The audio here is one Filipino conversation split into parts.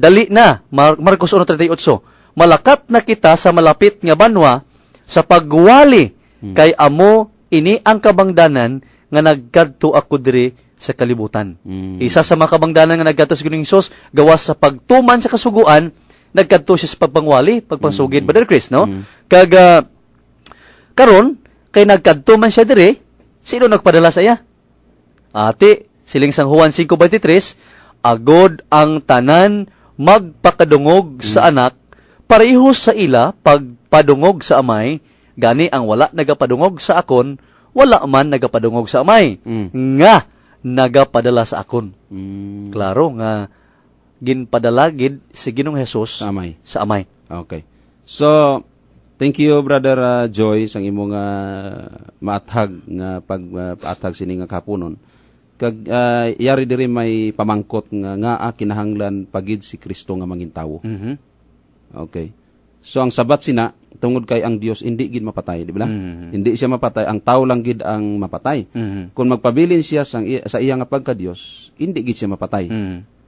dali na, Marcos 1:38, malakat na kita sa malapit nga banwa sa pagwali kay amo ini ang kabangdanan nga nagkadto ako diri sa kalibutan. Isa sa mga kabangdanan nga nagkadto sa Ginoong Hesus gawas sa pagtuman sa kasuguan, nagkadto siya sa pagpangwali, pagpangsugid, Brother Chris, no? Kag karon kay nagkadto man siya diri, sino nagpadala sa iya? Ati, siling sang Juan 5:23, agod ang tanan magpakadungog sa anak, parehos sa ila pagpadungog sa amay, gani ang wala nagapadungog sa akon, wala man nagapadungog sa amay, nga nagapadala sa akon. Klaro nga ginpadala gid si Ginoong Hesus sa amay. Okay. So, thank you, Brother Joy, sang imong maathag nga pag-athag sini nga kapunon. Kag yari diri may pamangkot nga kinahanglan pagid si Kristo nga mangintawo. Okay. So ang sabat sina tungod kay ang Dios hindi gid mapatay, di ba? Hindi siya mapatay, ang tao lang gid ang mapatay. Kung magpabilin siya sa iya nga pagka-Dios, hindi gid siya mapatay.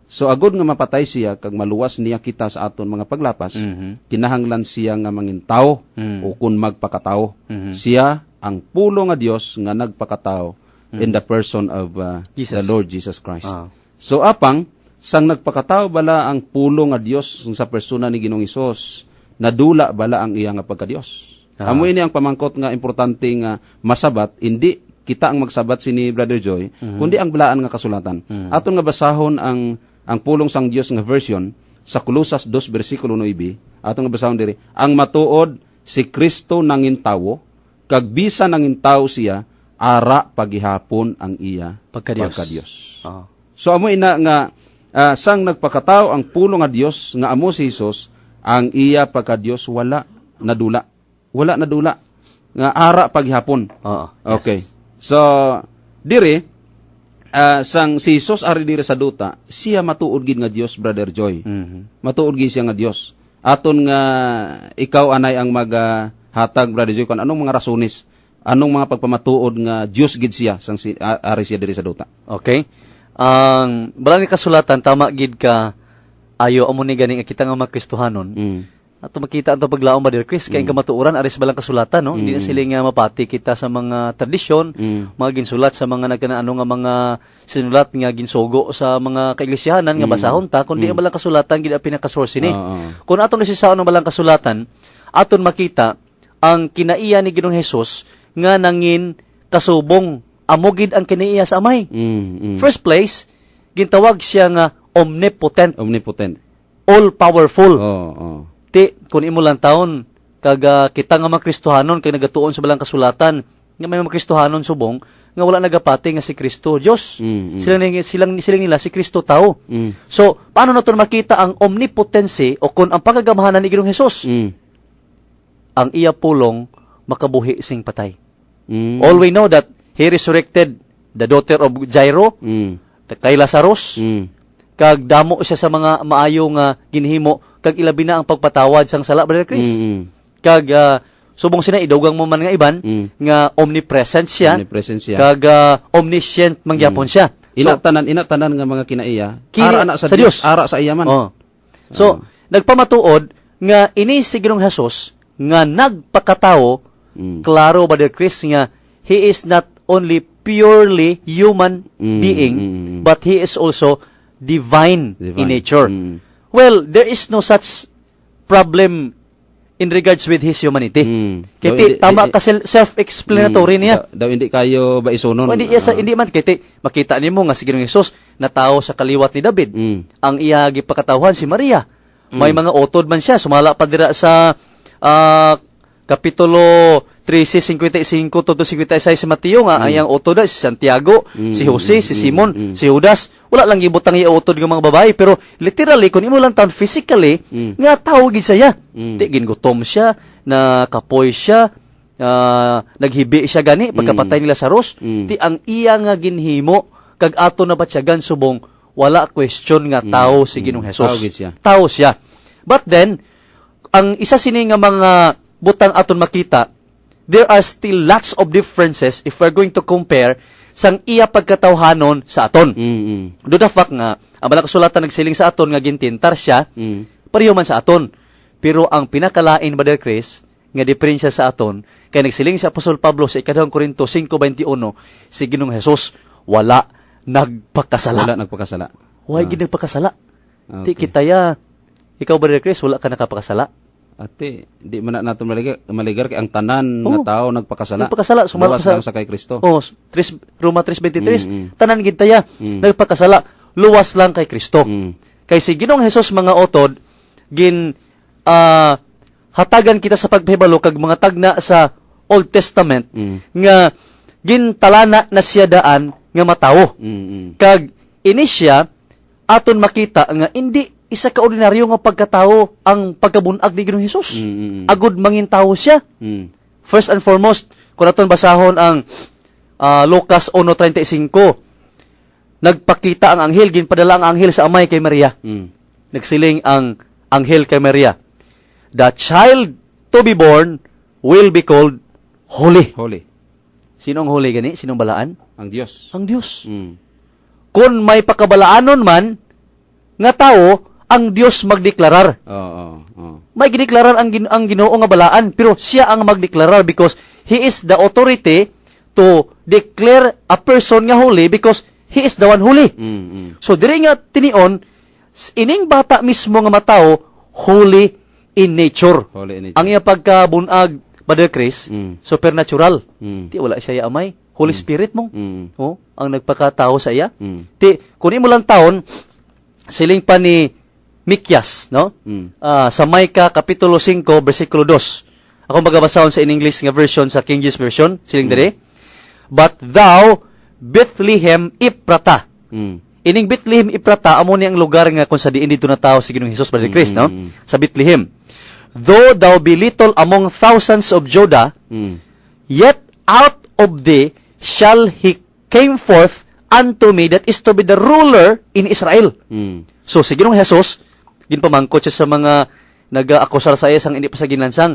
So agod nga mapatay siya kag maluwas niya kita sa aton mga paglapas, kinahanglan siya nga mangintawo o kun magpakatawo. Siya ang pulo nga Dios nga nagpakatawo in the person of the Lord Jesus Christ. So apang sang nagpakatawo bala ang pulo nga Dios sa persona ni Ginoong Hesus, nadula bala ang iya nga pagka-Dios. Amo ini ang pamangkot nga importante nga masabat, hindi kita ang magsabat sini Brother Joy, kundi ang balaan nga kasulatan. Aton nga basahon ang pulong sang Dios nga version sa Colosas 2 versikulo 9, aton nga basahon diri, ang matuod si Kristo nangintawo, kag bisa nangintawo siya, ara pagihapon ang iya pagka-Dios. So amo ina nga sang nagpakatao ang pulo nga Dios nga amo si Hesus, ang iya pagka-Dios wala nadula. Wala nadula nga ara paghapon. Okay. So diri sang si Hesus ari diri sa duta, siya matuod gid nga Dios, Brother Joy. Matuod gid siya nga Dios. Aton nga ikaw anay ang maghatag, Brother Joy, kun anong mga rasones, anong mga pagpamatuod nga Dios gid siya sang ari siya diri sa duta. Okay. Ang balang kasulatan tama gid ka ayo amo ni gani kita nga mga Kristohanon. Ato makita ato paglaom ba, Brother Chris, kay kamatuoran ari sa balang kasulatan, no? Hindi na sila nga mapati kita sa mga tradisyon, mga ginsulat sa mga nagkanaano nga mga sinulat nga ginsugo sa mga kaiglesiyanan nga basahon ta, kundi ang balang kasulatan gid ang pinaka-source ni. Kung aton nasisaon ang balang kasulatan, aton makita ang kinaiya ni Ginoong Hesus nga nangin kasubong amogid ang kinaiya sa amay. First place, gintawag siya nga omnipotent. All-powerful. Ti, kung imo lang taon, kag kita nga mga Kristohanon, kay nagatuon sa balang kasulatan, nga may mga Kristohanon subong, nga wala nagapati nga si Kristo Dios. Silang nila si Kristo tao. So, paano naton makita ang omnipotency o kung ang pagagamahanan ni Ginoong Hesus? Ang iya pulong makabuhi sing patay. All we know that He resurrected the daughter of Jairo, kay Lazarus, kag damo siya sa mga maayo nga ginhimo, kag ilabi na ang pagpatawad sang sala, Brother Chris. Kag subong sina idugang mo man nga iban, nga omnipresent siya, kag omniscient mangyapon siya. Inatanan nga mga kinaiya, ara na sa Dios, ara sa iya man. So, nagpamatuod nga ini si Ginoong Hesus nga nagpakatao, klaro, Brother Chris, nga He is not only purely human being, but He is also divine in nature. Well, there is no such problem in regards with His humanity. Kaya tama ka self-explanatory niya. Daw hindi kayo ba isunon? Hindi man, kaya makita nimo nga si Ginoong Hesus na tao sa kaliwat ni David. Ang iya gipakatawhan si Maria. May mga utod man siya, sumala pa dira sa Kapitulo 13:55 to 56 si Mateo nga ayang utod si Santiago, si Jose, si Simon, si Judas. Wala lang gibutang iya utod ng mga babae, pero literally kung imo lang taon physically nga tao gid siya. Di gingutom siya, na kapoy siya, naghibi siya gani pagkapatay ni Lazarus. Ti ang iya nga ginhimo kag ato na batyagan subong wala question nga tao si Ginoong Hesus. Tao siya. But then ang isa sini nga mga butang aton makita, there are still lots of differences if we're going to compare sang iya pagkatawhanon sa aton. Do the fact nga, Ang balang kasulatan nagsiling sa aton nga gintintar siya, pareho man sa aton. Pero ang pinakalain, Brother Chris, nga diferensya sa aton, kaya nagsiling si Apostol Pablo sa 2 Korinto 5:21, si Ginoong Hesus, wala nagpakasala. Wala nagpakasala. Why gid nagpakasala? Di Okay. kitaya, ikaw, Brother Chris, wala ka nakapakasala. Ate, di man na nato maligar kay ang tanan nga tao nagpakasala. Nagpakasala, sumala Luwas sa- lang sa kay Kristo. Oh, Roma 3:23, tanan gid taya, nagpakasala, luwas lang kay Kristo. Kay si Ginoong Hesus mga otod, hatagan kita sa pagpahibalo kag mga tagna sa Old Testament nga gintalana na siya daan nga matawo. Kag ini siya aton makita nga hindi isa ka ordinaryo nga pagkatao ang pagkabunag ni Ginoong Hesus. Agud mangintawo siya. First and foremost, kung aton basahon ang Lucas 1:35, nagpakita ang anghel, ginpadala ang anghel sa amay kay Maria. Nagsiling ang anghel kay Maria, the child to be born will be called holy. Holy. Sino ang holy gani? Sinong balaan? Ang Dios. Ang Dios. Kung may pakabalaanon man nga tao, ang Dios magdeklarar. Oo. May gideklarar ang Ginoo nga balaan, pero siya ang magdeklarar because he is the authority to declare a person nga holy because he is the one holy. So diri nga tinion, ining bata mismo nga matao holy in nature. Holy in nature. Ang iya pagkabunag, Brother Chris, supernatural. Ti wala siya amay. Holy Spirit mo. Oh, ang nagpakatao sa iya. Ti kun imo lang taon siling pa ni Mikyas, no? Sa Micah kapitulo 5 bersikulo 2. Ako magabasahon sa in English nga version sa King James version, siling diri. But thou Bethlehem Ephrata. Ining Bethlehem Ephrata amo ni ang lugar nga kung sa diin dito na tao si Ginoong Hesus, Brother Chris, no? Sa Bethlehem. Though thou be little among thousands of Judah, yet out of thee shall he came forth unto me that is to be the ruler in Israel. So si Ginoong Hesus, ginpamangkot siya sa mga nag-akusar sa iya sang hindi pa sa ginlansang,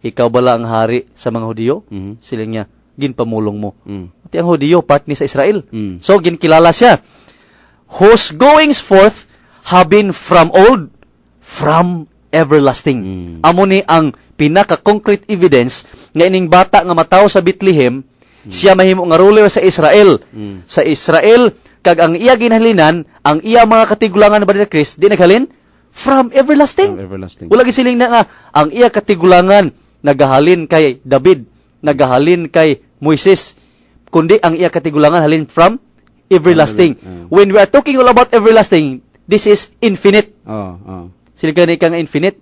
ikaw bala ang hari sa mga Hudiyo? Sila niya, ginpamulong mo. At ang Hudiyo, part ni sa Israel. So ginkilala siya, whose goings forth have been from old, from everlasting. Amo ni ang pinaka-concrete evidence nga ining bata nga matao sa Bethlehem, siya mahimo nga ruler sa Israel. Sa Israel, kag ang iya ginhalinan, ang iya mga katigulangan, Brother Chris, di naghalin? From everlasting. From everlasting. Wala gisiling na nga, ang iya katigulangan, nagahalin kay David, nagahalin kay Moises, kundi ang iya katigulangan halin from everlasting. When we are talking all about everlasting, this is infinite. Sila ka nga infinite.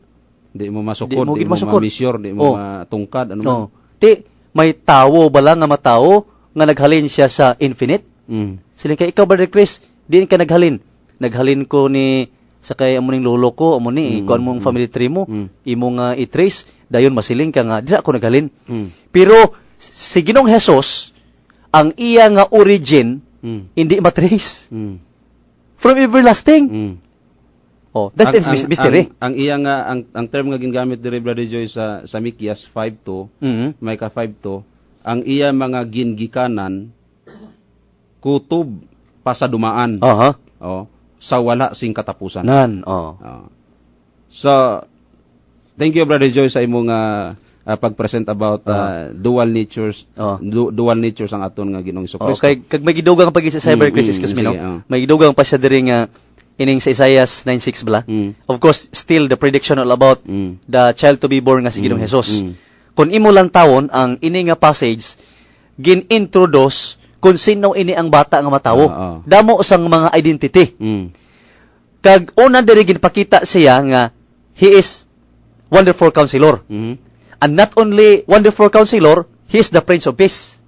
Di mo masukod, Di di mo mo masukod. mamisyor, di mo matungkad, ano man. No. Ti, may tawo bala nga matao nga naghalin siya sa infinite. Sila kay ikaw, Brother Chris, di ka naghalin. Naghalin ko ni sa kay amo ning lolo ko, amo ni kuan mong family tree mo, imo nga i-trace, dayon masiling ka nga dira ako naghalin. Pero si Ginoong Hesus, ang iya nga origin hindi matrace. From everlasting. Oh, that is mystery. Ang iya nga ang term nga gingamit diri, Brother Joy, sa Mikyas 5:2, may ka 5:2, ang iya mga gingikanan kutob pasadumaan. Sa wala sing katapusan. So thank you, Brother Joy, sa imong pag-present about dual natures. Dual natures ang aton nga Ginoong Jesucristo. Okay, kag may gidugang pag sa cyber crisis, excuse me, no? May gidugang pa siya diri nga ining sa Isaiah 9:6 bala. Of course, still the prediction all about the child to be born nga si Ginoong Hesus. Kung imo lang tawon ang ini nga passage, gin-introduce kung sino ini ang bata nga matawo. Damo sang mga identity. Kag una diri ginpakita siya nga he is wonderful counselor. And not only wonderful counselor, he is the Prince of Peace.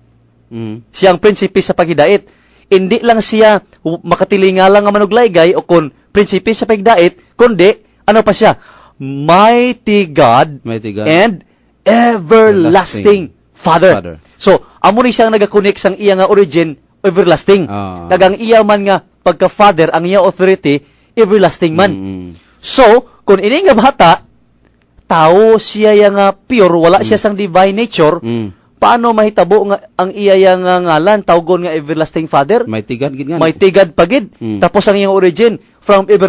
Siya ang prinsipe sa paghidait. Hindi lang siya makatilinga lang nga manuglaygay o kun prinsipe sa paghidait, kundi ano pa siya? Mighty God and everlasting Father. So, amo ni siyang nagakonek sang iya nga origin everlasting. Kagang iya man nga pagka-father, ang iya authority everlasting man. So, kung ini nga bata, tao siya nga pure, wala siya sang divine nature, paano mahitabo nga ang iya nga ngalan, tawgon nga everlasting Father? Mighty God, gid nga. Mighty God pagid. Tapos ang iyang origin, from everlasting